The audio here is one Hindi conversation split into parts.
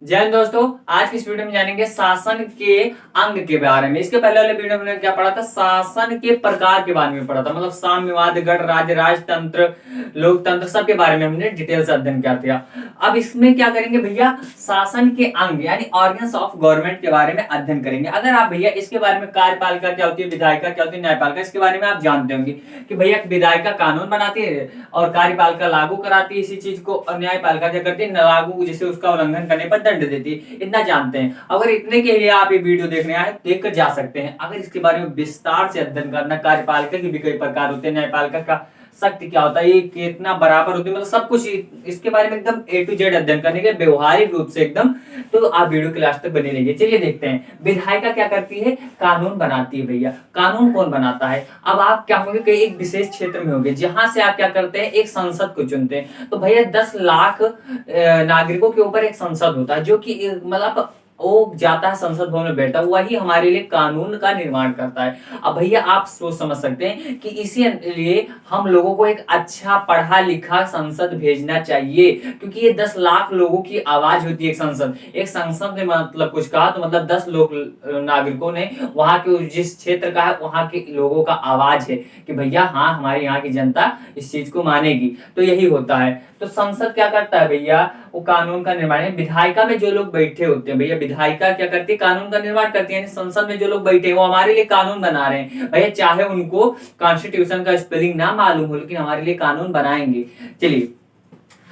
जय हिंद दोस्तों। आज की इस वीडियो में जानेंगे शासन के अंग के बारे में। इसके पहले वाले वीडियो में हमने क्या पढ़ा था, शासन के प्रकार के बारे में पढ़ा था, मतलब साम्यवाद, गणराज्य, राजतंत्र, लोकतंत्र, सबके बारे में हमने डिटेल से अध्ययन किया था। अब इसमें क्या करेंगे भैया, शासन के अंग यानी ऑर्गन्स ऑफ गवर्नमेंट के बारे में अध्ययन करेंगे। अगर आप भैया इसके बारे में कार्यपालिका क्या होती है, विधायिका क्या होती है, न्यायपालिका, इसके बारे में आप जानते होंगे कि भैया विधायिका कानून बनाती है और कार्यपालिका लागू कराती है इसी चीज को, और न्यायपालिका क्या करती है, लागू जैसे उसका उल्लंघन करने पर दंड देती है। इतना जानते हैं। अगर इतने के लिए आप ये वीडियो देखने आए देख कर जा सकते हैं। अगर इसके बारे में विस्तार से अध्ययन करना, कार्यपालिका के भी कई प्रकार होते हैं, न्यायपालिका का शक्ति क्या होता है, ये कितना बराबर होती है, मतलब सब कुछ इसके बारे में एकदम ए टू जेड अध्ययन करने के व्यवहारिक रूप से एकदम, तो आप वीडियो के लास्ट तक बने रहिए। चलिए देखते हैं विधायिका क्या करती है, कानून बनाती है। भैया कानून कौन बनाता है, अब आप क्या होंगे कई एक विशेष क्षेत्र में होंगे जहां से आप क्या करते हैं, एक संसद को चुनते हैं। तो भैया 10 लाख नागरिकों के ऊपर एक संसद होता है, जो कि मतलब वो जाता है संसद भवन में बैठा, वही हमारे लिए कानून का निर्माण करता है। अब भैया आप सोच समझ सकते हैं कि इसी लिए हम लोगों को एक अच्छा पढ़ा लिखा संसद भेजना चाहिए, क्योंकि ये 10 लाख लोगों की आवाज होती है। एक संसद ने मतलब कुछ कहा तो मतलब 10 लोग नागरिकों ने, वहां के जिस क्षेत्र का है वहां के लोगों का आवाज है कि भैया हाँ हमारे यहाँ की जनता इस चीज को मानेगी। तो यही होता है। तो संसद क्या करता है भैया, वो कानून का निर्माण है। विधायिका में जो लोग बैठे होते हैं भैया, विधायिका क्या करती है, कानून का निर्माण करती है। संसद में जो लोग बैठे हैं वो हमारे लिए कानून बना रहे हैं। भैया चाहे उनको कॉन्स्टिट्यूशन का स्पेलिंग ना मालूम हो, लेकिन हमारे लिए कानून बनाएंगे। चलिए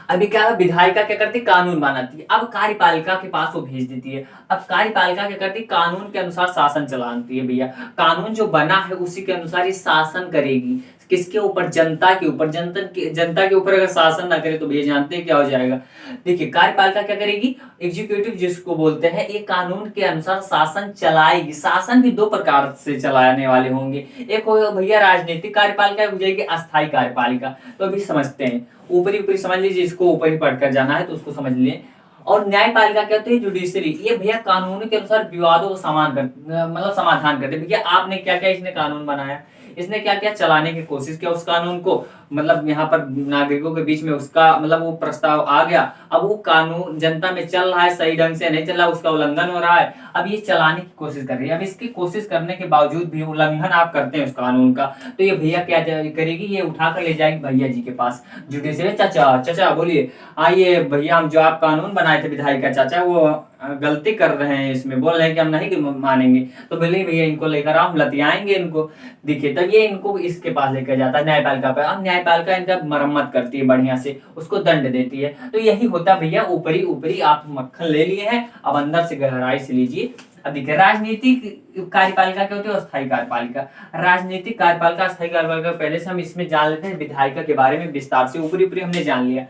अभी क्या है, विधायिका क्या करती है, कानून बनाती है। अब कार्यपालिका के पास वो भेज देती है। अब कार्यपालिका क्या करती है, कानून के अनुसार शासन चलाती है। भैया कानून जो बना है उसी के अनुसार ये शासन करेगी। किसके ऊपर, जनता के ऊपर। जनता के ऊपर अगर शासन ना करे तो भैया जानते हैं क्या हो जाएगा। देखिए कार्यपालिका क्या करेगी, एग्जीक्यूटिव जिसको बोलते हैं, एक कानून के अनुसार शासन चलाएगी। शासन भी 2 प्रकार से चलाने वाले होंगे, एक होगा भैया राजनीतिक कार्यपालिका, एक हो जाएगी अस्थायी कार्यपालिका। तो अभी समझते हैं, ऊपरी ऊपरी समझ लीजिए, इसको ऊपर ही पढ़कर जाना है तो उसको समझ लिए। और न्यायपालिका क्या होती है, जुडिशरी। ये भैया कानून के अनुसार विवादों को मतलब समाधान करते हैं। भैया आपने क्या क्या इसने कानून बनाया, इसने क्या क्या चलाने की कोशिश किया उस कानून को, मतलब यहाँ पर नागरिकों के बीच में उसका मतलब वो प्रस्ताव आ गया। अब वो कानून जनता में चल रहा है, सही ढंग से नहीं चल रहा, उसका उल्लंघन हो रहा है। अब ये चलाने की कोशिश कर रही है। अब इसकी कोशिश करने के बावजूद भी उल्लंघन आप करते हैं उस कानून का, तो ये भैया क्या करेगी, ये उठाकर ले जाएगी भैया जी के पास, जुडिशरी। चाचा चाचा बोलिए, आइए भैया हम जो आप कानून बनाए थे विधायिका चाचा, वो गलती कर रहे हैं, इसमें बोल रहे हैं कि हम नहीं मानेंगे। तो बोले भैया इनको लेकर आओ, हम लतियाएंगे इनको। देखिए तो ये इनको इसके पास लेकर जाता है न्यायपालिका पर। अब न्यायपालिका इनका मरम्मत करती है, बढ़िया से उसको दंड देती है। तो यही होता है भैया, ऊपरी ऊपरी आप मक्खन ले लिए हैं, अब अंदर से गहराई से लीजिए। अब देखिए राजनीतिक कार्यपालिका क्या होती है, अस्थायी कार्यपालिका। राजनीतिक कार्यपालिका, अस्थायी कार्यपालिका, पहले से हम इसमें जान लेते हैं विधायिका के बारे में विस्तार से, ऊपरी ऊपरी हमने जान लिया।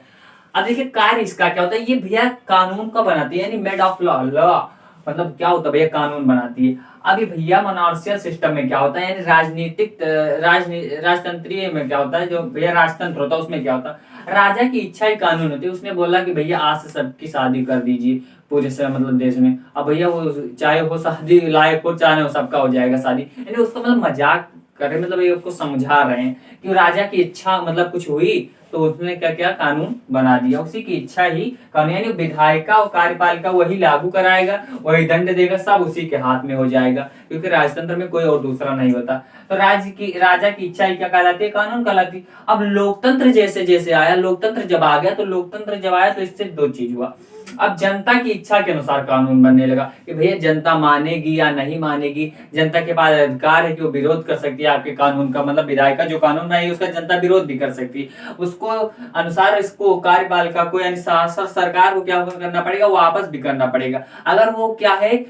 अब देखिए कार्य इसका क्या होता है, ये भैया कानून का बनाती है, यानी मेड ऑफ लॉ। लॉ मतलब क्या होता है भैया, कानून बनाती है। अभी भैया मोनार्शियल सिस्टम में क्या होता है, यानी राजतंत्रीय में क्या होता है, जो भैया राजतंत्र होता है उसमें क्या होता है, राजा की इच्छा ही कानून होती है। उसने बोला कि भैया आज से सबकी शादी कर दीजिए पूरे से मतलब देश में। अब भैया वो चाहे वो शादी लायक हो, चाहे वो सबका हो जाएगा शादी, यानी उसका मतलब मजाक कर रहे, मतलब ये उसको समझा रहे हैं कि राजा की इच्छा मतलब कुछ हुई तो उसने क्या क्या कानून बना दिया, उसी की इच्छा ही कानून, यानी विधायिका और कार्यपालिका वही लागू कराएगा, वही दंड देगा, सब उसी के हाथ में हो जाएगा, क्योंकि राजतंत्र में कोई और दूसरा नहीं होता। तो राजा की इच्छा ही क्या कहलाती है, कानून कहलाती है। अब लोकतंत्र जैसे जैसे आया, लोकतंत्र जब आ गया, तो लोकतंत्र जब आया तो इससे 2 चीज हुआ। अब जनता की इच्छा के अनुसार कानून बनने लगा कि भैया जनता मानेगी या नहीं मानेगी। जनता के पास अधिकार है कि वो विरोध कर सकती है आपके कानून का, मतलब विधायिका जो कानून बनाई उसका जनता विरोध भी कर सकती है। उसको अनुसार इसको कार्यपालिका को यानी सरकार को क्या करना पड़ेगा, वापस भी करना पड़ेगा। अगर वो क्या है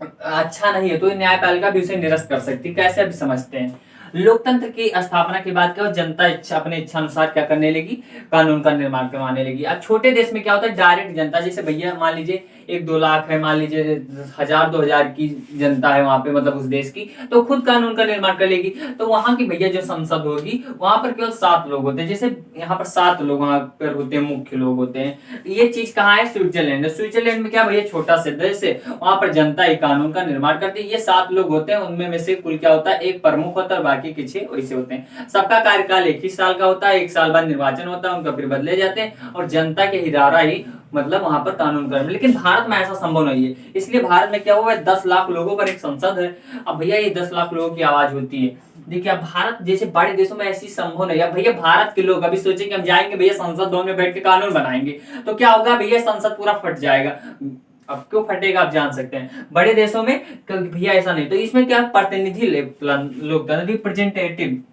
अच्छा नहीं है तो न्यायपालिका भी उसे निरस्त कर सकती है। कैसे अभी समझते हैं। लोकतंत्र की स्थापना के बाद क्या, जनता इच्छा अपने इच्छा अनुसार क्या करने लगी, कानून का निर्माण करवाने लगी। अब छोटे देश में क्या होता है, डायरेक्ट जनता, जैसे भैया मान लीजिए 1-2 लाख है, मान लीजिए 1000-2000 की जनता है वहां पे, मतलब उस देश की, तो खुद कानून का निर्माण कर लेगी। तो वहां की भैया जो संसद होगी वहां पर केवल 7 लोग होते हैं, जैसे यहाँ पर 7 लोग वहां पर होते हैं, मुख्य लोग होते हैं। ये चीज कहाँ है, स्विट्जरलैंड। स्विट्जरलैंड में क्या भैया छोटा सा देश है, वहां पर जनता ही कानून का निर्माण करती है। ये 7 लोग होते हैं, उनमें में से कुल क्या होता है, एक प्रमुख होता है, बाकी के 6 वैसे होते हैं। सबका कार्यकाल 21 साल का होता है, 1 साल बाद निर्वाचन होता है, उनका फिर बदले जाते हैं, और जनता के द्वारा ही मतलब वहां पर कानून कर, लेकिन भारत में ऐसा संभव नहीं है। इसलिए भारत में क्या हुआ है, 10 लाख लोगों पर एक संसद है। अब भैया ये 10 लाख लोगों की आवाज होती है। देखिए अब भारत जैसे बड़े देशों में ऐसी संभव नहीं है। भैया भारत के लोग अभी सोचे कि हम जाएंगे भैया संसद भवन में बैठ के कानून बनाएंगे, तो क्या होगा भैया, संसद पूरा फट जाएगा। अब क्यों फटेगा आप जान सकते हैं, बड़े देशों में भैया ऐसा नहीं। तो इसमें क्या प्रतिनिधि लोकतंत्र, रिप्रेजेंटेटिव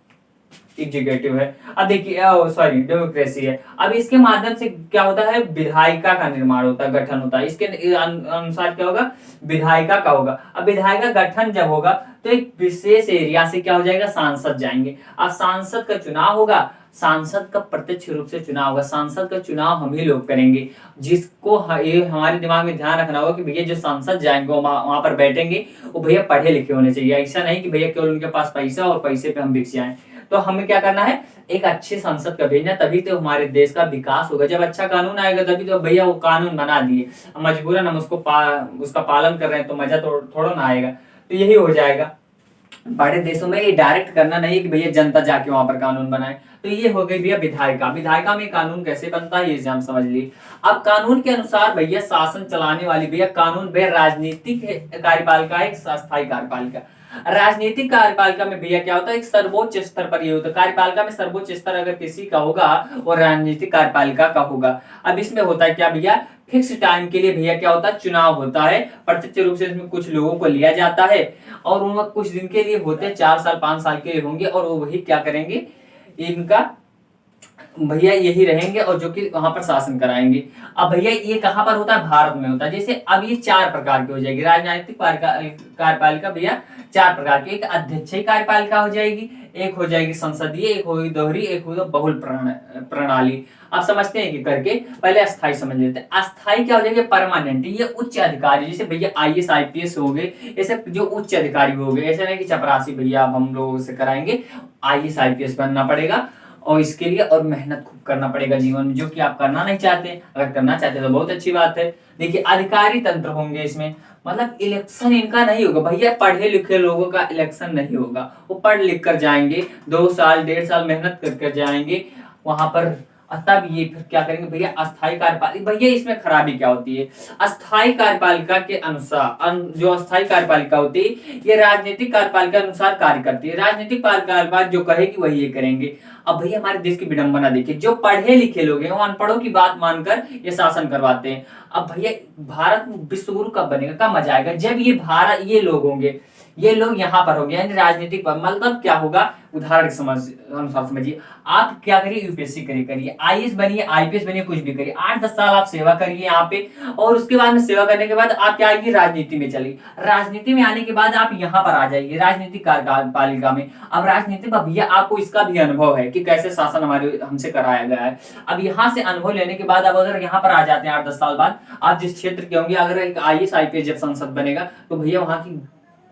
एग्जीक्यूटिव है। अब देखिए सॉरी डेमोक्रेसी है। अब इसके माध्यम से क्या होता है, विधायिका का निर्माण होता है, गठन होता है। इसके अनुसार क्या होगा, विधायिका का होगा। अब विधायिका गठन जब होगा तो एक विशेष एरिया से क्या हो जाएगा, सांसद जाएंगे। अब सांसद का चुनाव होगा, सांसद का प्रत्यक्ष रूप से चुनाव होगा। सांसद का चुनाव हम ही लोग करेंगे, जिसको ये हमारे दिमाग में ध्यान रखना होगा कि भैया जो सांसद जाएंगे वहां पर बैठेंगे वो भैया पढ़े लिखे होने चाहिए। ऐसा नहीं कि भैया केवल उनके पास पैसा और पैसे पे हम बिक जाएं। तो हमें क्या करना है, एक अच्छे सांसद का भेजना, तभी तो हमारे देश का विकास होगा। जब अच्छा कानून आएगा तभी तो भैया वो कानून बना दिए, मजबूरन हम उसका पालन कर रहे हैं तो मजा तो थोड़ा ना आएगा। तो यही हो जाएगा। बड़े देशों में ये डायरेक्ट करना नहीं कि भैया जनता जाके वहां पर कानून बनाए। तो ये हो गई भैया विधायिका। विधायिका में कानून कैसे बनता है ये हम समझ लिए। अब कानून के अनुसार भैया शासन चलाने वाली भैया कानून भैया राजनीतिक कार्यपालिका, एक अस्थायी कार्यपालिका। राजनीतिक कार्यपालिका में भैया क्या होता है, एक सर्वोच्च स्तर पर ये होता है। कार्यपालिका में सर्वोच्च स्तर अगर किसी का होगा वो राजनीतिक कार्यपालिका का होगा। अब इसमें होता है क्या भैया, फिक्स टाइम के लिए भैया क्या होता है, चुनाव होता है। प्रत्यक्ष रूप से इसमें कुछ लोगों को लिया जाता है और उनका कुछ दिन के लिए होते हैं, 4 साल 5 साल के लिए होंगे और वो वही क्या करेंगे, इनका भैया यही रहेंगे और जो कि वहां पर शासन कराएंगे। अब भैया ये कहां पर होता है, भारत में होता है। जैसे अब ये 4 प्रकार की हो जाएगी राजनीतिक कार्यपालिका भैया, 4 प्रकार की। एक अध्यक्षीय कार्यपालिका हो जाएगी, एक हो जाएगी संसदीय, एक होगी दोहरी, एक होगी बहुल प्रणाली। आप समझते हैं कि करके, पहले अस्थाई समझ लेते हैं। अस्थाई क्या हो जाएगी, परमानेंट। ये उच्च अधिकारी, जैसे भैया IAS IPS हो गए, ऐसे जो उच्च अधिकारी हो गए। ऐसा नहीं कि चपरासी भैया अब हम लोगों से कराएंगे, IAS IPS बनना पड़ेगा और इसके लिए और मेहनत खूब करना पड़ेगा जीवन में, जो कि आप करना नहीं चाहते। अगर करना चाहते तो बहुत अच्छी बात है। देखिए अधिकारी तंत्र होंगे इसमें, मतलब इलेक्शन इनका नहीं होगा भैया, पढ़े लिखे लोगों का इलेक्शन नहीं होगा। वो पढ़ लिख कर जाएंगे, 2 साल 1.5 साल मेहनत कर जाएंगे वहां पर, तब ये फिर क्या करेंगे भैया, अस्थायी कार्यपालिका। भैया इसमें खराबी क्या होती है, अस्थायी कार्यपालिका के अनुसार जो अस्थायी कार्यपालिका होती है ये राजनीतिक कार्यपालिका के अनुसार कार्य करती है। राजनीतिक कार्यपालिका जो कहेगी वही ये करेंगे। अब भैया हमारे देश की विडंबना देखिए, जो पढ़े लिखे लोग हैं वो अनपढ़ों की बात मानकर ये शासन करवाते हैं। अब भैया भारत विश्व गुरु कब बनेगा, कब मजा आएगा, जब ये भारत, ये लोग होंगे, ये लोग यहाँ पर होंगे, यानी राजनीतिक मतलब क्या होगा, उदाहरण अनुसार समझिए। आप क्या करिए, यूपीएससी करिए, IAS बनिए, IPS बनिए, कुछ भी करिए, 8-10 साल आप सेवा करिए यहाँ पे, और उसके बाद में सेवा करने के बाद आप क्या आएगी, राजनीति में चलिए। राजनीति में आने के बाद आप यहाँ पर आ जाइए राजनीतिक कार्यपालिका में। अब राजनीति में भैया आपको इसका भी अनुभव है कि कैसे शासन हमारे हमसे कराया गया है। अब यहाँ से अनुभव लेने के बाद अब अगर यहाँ पर आ जाते हैं 8-10 साल बाद, आप जिस क्षेत्र के होंगे, अगर एक IAS IPS जब संसद बनेगा तो भैया वहां की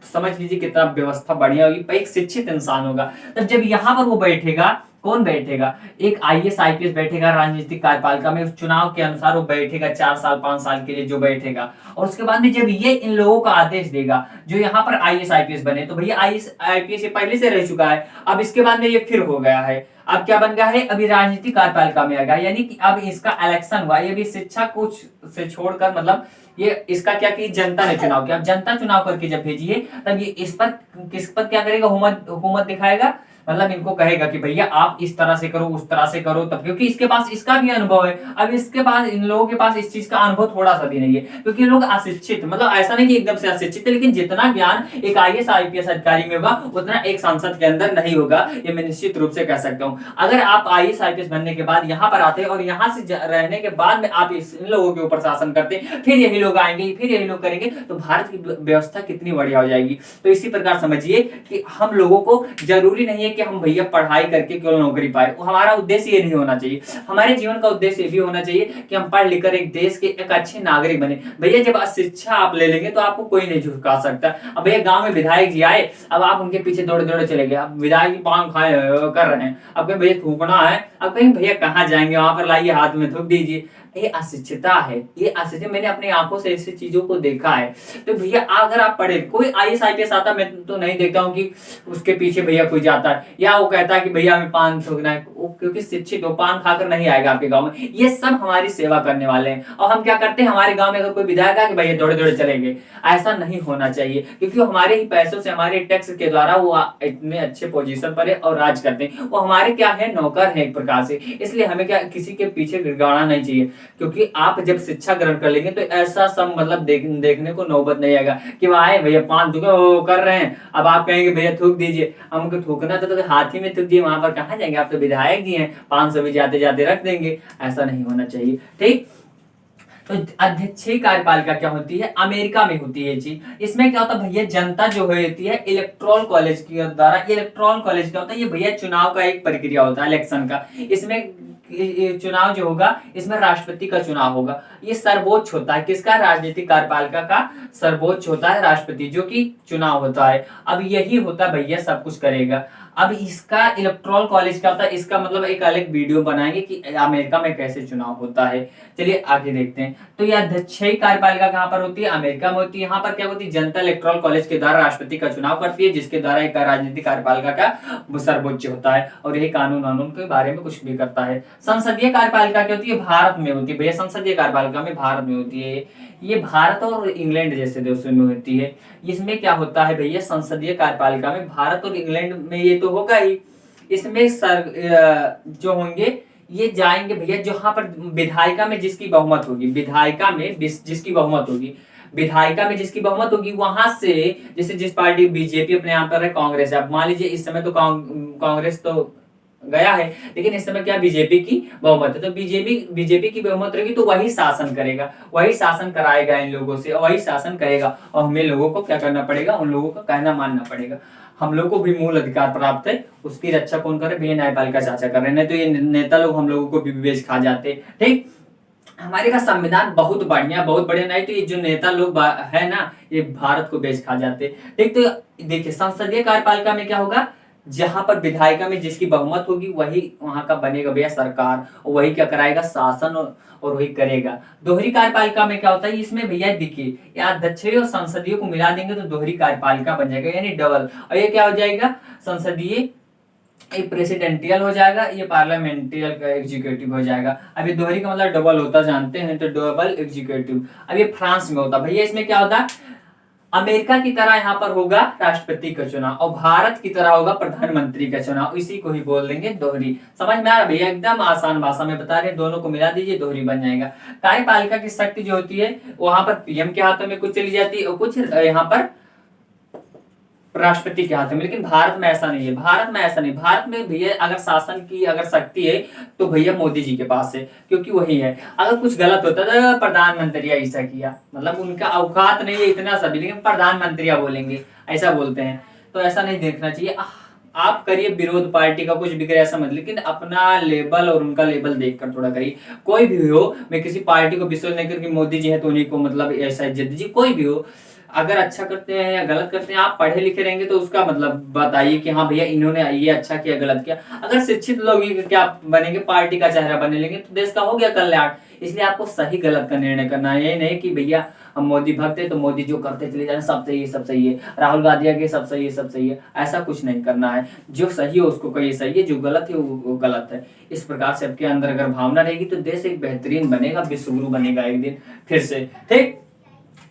समझ लीजिए कितना व्यवस्था बढ़िया होगी, एक शिक्षित इंसान होगा। तब जब यहाँ पर वो बैठेगा, कौन बैठेगा, एक IAS IPS बैठेगा राजनीतिक कार्यपालिका में, उस चुनाव के अनुसार वो बैठेगा 4 साल 5 साल के लिए जो बैठेगा। और उसके बाद में जब ये इन लोगों का आदेश देगा जो यहाँ पर IAS IPS बने, तो भैया IAS IPS ये पहले से रह चुका है, अब इसके बाद में ये फिर हो गया है। अब क्या बन गया है, अभी राजनीतिक कार्यपालिका में आ गया, यानी कि अब इसका इलेक्शन हुआ। ये भी शिक्षा कुछ से छोड़कर, मतलब ये इसका क्या कि जनता ने चुनाव किया। अब जनता चुनाव करके जब भेजिए तब ये इस पर किस पर क्या करेगा, हुकूमत दिखाएगा, मतलब इनको कहेगा कि भैया आप इस तरह से करो, उस तरह से करो, तब क्योंकि इसके पास इसका भी अनुभव है। अब इसके पास, इन लोगों के पास इस चीज का अनुभव थोड़ा सा भी नहीं है, क्योंकि लोग अशिक्षित, मतलब ऐसा नहीं कि एकदम से अशिक्षित है, लेकिन जितना ज्ञान एक IAS IPS अधिकारी में होगा उतना एक सांसद के अंदर नहीं होगा, ये मैं निश्चित रूप से कह सकता हूँ। अगर आप IAS IPS बनने के बाद यहाँ पर आते और यहाँ से रहने के बाद में आप इन लोगों के ऊपर शासन करते, फिर यही लोग आएंगे, फिर यही लोग करेंगे, तो भारत की व्यवस्था कितनी बढ़िया हो जाएगी। तो इसी प्रकार समझिए कि हम लोगों को जरूरी नहीं है कि हम भैया पढ़ाई करके केवल नौकरी पाए, हमारा उद्देश्य ये नहीं होना चाहिए। हमारे जीवन का उद्देश्य ये भी होना चाहिए कि हम पढ़ लिखकर एक देश के एक अच्छे नागरिक बने। भैया जब शिक्षा आप ले लेंगे तो आपको कोई नहीं झुका सकता। अब भैया गांव में विधायक जी आए, अब आप उनके पीछे दौड़े दौड़े चले गए, अब विधायक जी पान खाए कर रहे हैं, अब कहीं भैया थूकना है, अब कहीं भैया कहाँ जाएंगे, वहां पर लाइए हाथ में थूक दीजिए, ये अशिक्षिता है, ये अशिक्षित, मैंने अपनी आंखों से ऐसी चीजों को देखा है। तो भैया अगर आप पढ़े, कोई आईएएस आईपीएस आता मैं तो नहीं देखता हूँ कि उसके पीछे भैया कोई जाता है या वो कहता है कि भैया हमें पान थूकना है, क्योंकि शिक्षित हो, पान खाकर नहीं आएगा आपके गाँव में। ये सब हमारी सेवा करने वाले हैं, और हम क्या करते हैं, हमारे गाँव में अगर कोई विधायक है कि भैया दौड़े दौड़े चलेंगे, ऐसा नहीं होना चाहिए, क्योंकि वो हमारे ही पैसों से, हमारे टैक्स के द्वारा वो इतने अच्छे पोजीशन पर है और राज करते हैं। वो हमारे क्या है, नौकर है एक प्रकार से। इसलिए हमें क्या किसी के पीछे गिड़गिड़ाना नहीं चाहिए, क्योंकि आप जब शिक्षा ग्रहण कर लेंगे तो ऐसा सब मतलब देखने को नौबत नहीं आएगा कि वह आए भैया पान थूके वो कर रहे हैं, अब आप कहेंगे भैया थूक दीजिए, हमको थूकना तो हाथ ही में थूक दिए, वहां पर कहाँ जाएंगे, आप तो विधायक जी हैं, 500 भी जाते जाते रख देंगे। ऐसा नहीं होना चाहिए, ठीक। तो अध्यक्षीय कार्यपालिका क्या होती है, अमेरिका में होती है जी। इसमें क्या होता है भैया, जनता जो होती है इलेक्टोरल कॉलेज के द्वारा, इलेक्टोरल कॉलेज क्या होता है, ये भैया चुनाव का एक प्रक्रिया होता है, इलेक्शन का। इसमें चुनाव जो होगा, इसमें राष्ट्रपति का चुनाव होगा, ये सर्वोच्च होता है, किसका, राजनीतिक कार्यपालिका का सर्वोच्च होता है राष्ट्रपति, जो कि चुनाव होता है। अब यही होता है भैया, सब कुछ करेगा। अब इसका इलेक्टोरल कॉलेज क्या होता है, इसका मतलब एक अलग वीडियो बनाएंगे कि अमेरिका में कैसे चुनाव होता है। चलिए आगे देखते हैं। तो ये अध्यक्षीय कार्यपालिका कहाँ पर होती है, अमेरिका में होती है। यहाँ पर क्या होती है, जनता इलेक्टोरल कॉलेज के द्वारा राष्ट्रपति का चुनाव करती है, जिसके द्वारा एक राजनीतिक कार्यपालिका का सर्वोच्च होता है, और यही कानून के बारे में कुछ भी करता है। संसदीय कार्यपालिका क्या होती है, भारत में होती है भैया, संसदीय कार्यपालिका में भारत में होती है। ये भारत और इंग्लैंड जैसे देशों में होती है। इसमें क्या होता है भैया, संसदीय कार्यपालिका में भारत और इंग्लैंड में ये तो होगा ही, इसमें जो होंगे ये जाएंगे भैया जहां पर विधायिका में जिसकी बहुमत होगी, विधायिका में जिसकी बहुमत होगी, विधायिका में जिसकी बहुमत होगी, वहां से जैसे जिस पार्टी, बीजेपी अपने यहाँ पर है, कांग्रेस है। अब मान लीजिए इस समय तो कांग्रेस तो गया है, लेकिन इस समय क्या बीजेपी की बहुमत है, तो बीजेपी की बहुमत रहेगी तो वही शासन करेगा, वही शासन कराएगा इन लोगों से, वही शासन करेगा, और हमें लोगों को क्या करना पड़ेगा, उन लोगों का कहना मानना पड़ेगा। हम लोग को भी मूल अधिकार प्राप्त है, उसकी रक्षा कौन करे भैया, न्यायपालिका चाचा कर रहे हैं, नहीं तो ये नेता लोग हम लोगों को भी बेच खा जाते, ठीक। हमारे का संविधान बहुत बढ़िया नहीं तो ये जो नेता लोग है ना, ये भारत को बेच खा जाते, ठीक। तो देखिए संसदीय कार्यपालिका में क्या होगा, जहां पर विधायिका में जिसकी बहुमत होगी वही वहां का बनेगा भैया सरकार, और वही क्या कराएगा, शासन, और वही करेगा। दोहरी कार्यपालिका में क्या होता है, इसमें भैया देखिए यहाँ अध्यक्षीय और संसदीय को मिला देंगे तो दोहरी कार्यपालिका बन जाएगा, यानी डबल। और ये क्या हो जाएगा, संसदीय, ये प्रेसिडेंटियल हो जाएगा, ये पार्लियामेंटियल का एग्जीक्यूटिव हो जाएगा। अब ये दोहरी का मतलब डबल होता जानते हैं, तो डबल एग्जीक्यूटिव। अब ये फ्रांस में होता भैया, इसमें क्या होता है, अमेरिका की तरह यहाँ पर होगा राष्ट्रपति का चुनाव, और भारत की तरह होगा प्रधानमंत्री का चुनाव, इसी को ही बोल देंगे दोहरी। समझ में आ रहा भैया, एकदम आसान भाषा में बता रहे, दोनों को मिला दीजिए दोहरी बन जाएगा। कार्यपालिका की शक्ति जो होती है वहां पर पीएम के हाथों में कुछ चली जाती है, और कुछ यहाँ पर राष्ट्रपति के हाथ में। लेकिन भारत में ऐसा नहीं है, भारत में भैया अगर शासन की अगर शक्ति है तो भैया मोदी जी के पास है, क्योंकि वही है। अगर कुछ गलत होता तो प्रधानमंत्री ऐसा किया, मतलब उनका औकात नहीं है इतना सभी, लेकिन प्रधानमंत्री बोलेंगे, ऐसा बोलते हैं। तो ऐसा नहीं देखना चाहिए। आप करिए विरोध पार्टी का कुछ भी करे ऐसा मत, लेकिन अपना लेवल और उनका लेवल देखकर थोड़ा करिए। कोई भी हो, मैं किसी पार्टी को विश्वास नहीं करके मोदी जी है तो उन्हीं को मतलब ऐसा इज्जत दीजिए, कोई भी हो। अगर अच्छा करते हैं या गलत करते हैं, आप पढ़े लिखे रहेंगे तो उसका मतलब बताइए कि हाँ भैया इन्होंने ये अच्छा किया, गलत किया। अगर शिक्षित लोग क्या बनेंगे, पार्टी का चेहरा बने लेंगे तो देश का हो गया कल्याण। इसलिए आपको सही गलत का निर्णय करना है, ये नहीं कि भैया हम मोदी भक्त है तो मोदी जो करते चले जाए सब सही है, सब सही है, राहुल गांधी आगे सब सही है, सब सही है, ऐसा कुछ नहीं करना है। जो सही है उसको कहिए सही है, जो गलत है वो गलत है। इस प्रकार से आपके अंदर अगर भावना रहेगी तो देश एक बेहतरीन बनेगा, विश्वगुरु बनेगा एक दिन फिर से, ठीक।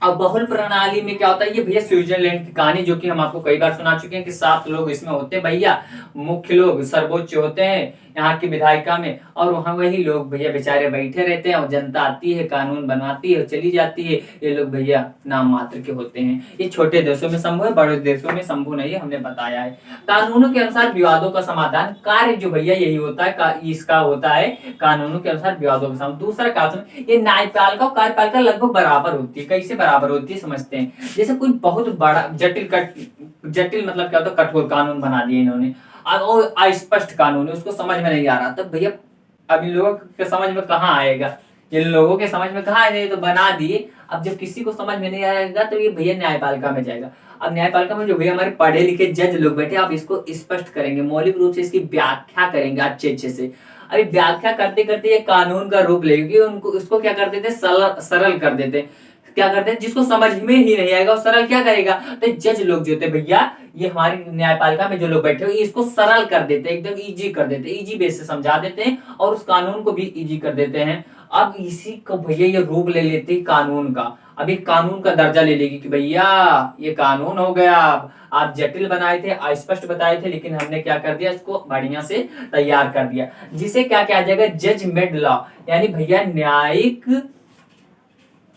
अब बहुल प्रणाली में क्या होता है, ये भैया स्विट्जरलैंड की कहानी जो कि हम आपको कई बार सुना चुके हैं कि 7 लोग इसमें होते हैं भैया, मुख्य लोग सर्वोच्च होते हैं यहाँ की विधायिका में, और वहाँ वही लोग भैया बेचारे बैठे रहते हैं, और जनता आती है, कानून बनाती है, चली जाती है। ये लोग भैया नाम मात्र के होते हैं। ये छोटे देशों में संभव है, बड़े देशों में संभव नहीं है, हमने बताया है। कानूनों के अनुसार विवादों का समाधान कार्य जो भैया यही होता है, इसका होता है कानूनों के अनुसार विवादों का समाधान। दूसरा कारण, ये न्यायपालिका और कार्यपालिका लगभग बराबर होती है। कैसे बराबर होती है समझते हैं। जैसे कोई बहुत बड़ा जटिल मतलब क्या होता है, कठोर कानून बना दिए इन्होंने, और अस्पष्ट कानून है, उसको समझ में नहीं आ रहा, तब भैया अब इन लोगों के समझ में कहाँ आएगा, इन लोगों के समझ में कहाँ आएगा, तो बना दिए। अब जब किसी को समझ में नहीं आएगा तो ये भैया न्यायपालिका में जाएगा। अब न्यायपालिका में जो भैया हमारे पढ़े लिखे जज लोग बैठे, आप इसको स्पष्ट करेंगे, मौलिक रूप से इसकी व्याख्या करेंगे अच्छे से। अभी व्याख्या करते करते ये कानून का रूप लेगी, उनको उसको क्या कर देते, सरल कर देते। क्या करते हैं, जिसको समझ में ही नहीं आएगा वो सरल क्या करेगा, तो जज लोग जो होते हैं भैया, ये हमारी न्यायपालिका में जो लोग बैठे हुए इसको सरल कर देते हैं, एकदम इजी कर देते हैं, इजी बेस से समझा देते हैं और उस कानून को भी इजी कर देते हैं। अब इसी को भैया ये रूप ले लेती है कानून का। अभी कानून का दर्जा ले लेगी कि भैया ये कानून हो गया, आप जटिल बनाए थे, अस्पष्ट बताए थे, लेकिन हमने क्या कर दिया, इसको बढ़िया से तैयार कर दिया, जिसे क्या कहा जाएगा, जजमेंट लॉ, यानी भैया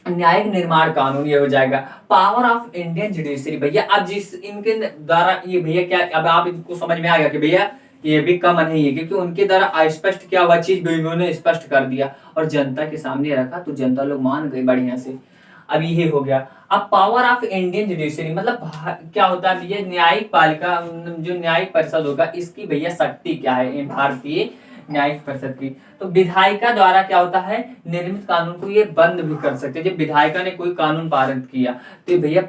न्यायिक निर्माण कानून ये हो जाएगा। पावर ऑफ इंडियन जुडिशरी भैया, अब जिस इनके द्वारा ये भैया क्या, अब आप इनको समझ में आ गया कि भैया ये भी कम नहीं है, क्योंकि उनके द्वारा अस्पष्ट क्या हुआ चीज इन्होंने स्पष्ट कर दिया और जनता के सामने रखा, तो जनता लोग मान गए बढ़िया से। अब ये हो गया। अब पावर ऑफ इंडियन जुडिशरी मतलब क्या होता है भैया, न्यायिक पालिका जो न्यायिक परिषद होगा इसकी भैया शक्ति क्या है, भारतीय न्यायिक परिषद की। तो विधायिका द्वारा क्या होता है, निर्मित कानून को ये बंद भी कर सकते हैं। जब विधायिका ने कोई कानून पारित किया तो भैया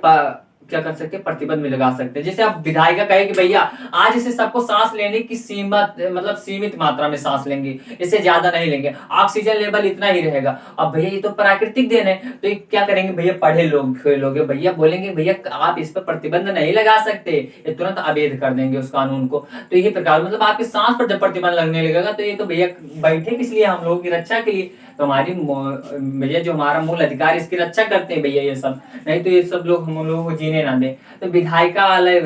क्या कर सकते हैं, प्रतिबंध में लगा सकते हैं। जैसे अब विधायिका कहे कि भैया आज इसे सबको सांस लेने की सीमित मतलब सीमित मात्रा में सांस लेंगे, इससे ज्यादा नहीं लेंगे, ऑक्सीजन लेवल इतना ही रहेगा। अब भैया ये तो प्राकृतिक देन है, तो ये क्या करेंगे भैया, पढ़े लोग भैया बोलेंगे भैया आप इस पर प्रतिबंध नहीं लगा सकते, ये तुरंत अवैध कर देंगे उस कानून को। तो ये प्रकार मतलब आपकी सांस पर जब प्रतिबंध लगने लगेगा तो ये तो भैया बैठे किस लिए, हम लोगों की रक्षा के लिए। तो हमारी भैया जो हमारा मूल अधिकार इसकी रक्षा करते हैं भैया ये सब, नहीं तो ये सब लोग हम लोगों को जीने ना दे। तो विधायिका वाले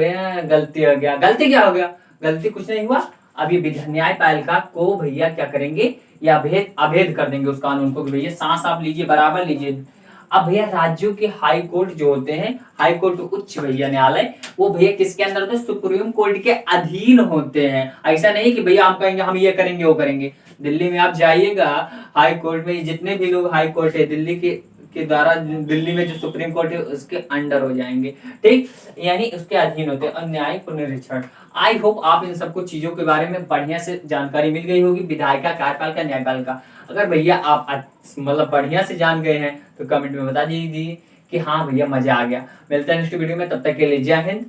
गलती हो गया, गलती क्या हो गया, गलती कुछ नहीं हुआ। अब ये न्यायपालिका को भैया क्या करेंगे, या अभेद कर देंगे उस कानून को कि भैया सांस आप लीजिए, बराबर लीजिए। अब भैया राज्यों के हाई कोर्ट जो होते हैं, हाई कोर्ट उच्च भैया न्यायालय, वो भैया किसके अंदर होते हैं, सुप्रीम कोर्ट के अधीन होते हैं। ऐसा नहीं कि भैया आप कहेंगे हम ये करेंगे वो करेंगे। दिल्ली में आप जाइएगा हाई कोर्ट में, जितने भी लोग हाई कोर्ट है दिल्ली के द्वारा, दिल्ली में जो सुप्रीम कोर्ट है उसके अंडर हो जाएंगे, ठीक, यानी उसके अधीन होते हैं। और न्यायिक पुनरीक्षण, आई होप आप इन सबको चीजों के बारे में बढ़िया से जानकारी मिल गई होगी, विधायिका, कार्यपालिका, न्यायपालिका। अगर भैया आप मतलब बढ़िया से जान गए हैं तो कमेंट में बता दीजिए कि हाँ भैया मजा आ गया। मिलते हैं नेक्स्ट वीडियो में, तब तक के लिए जय हिंद।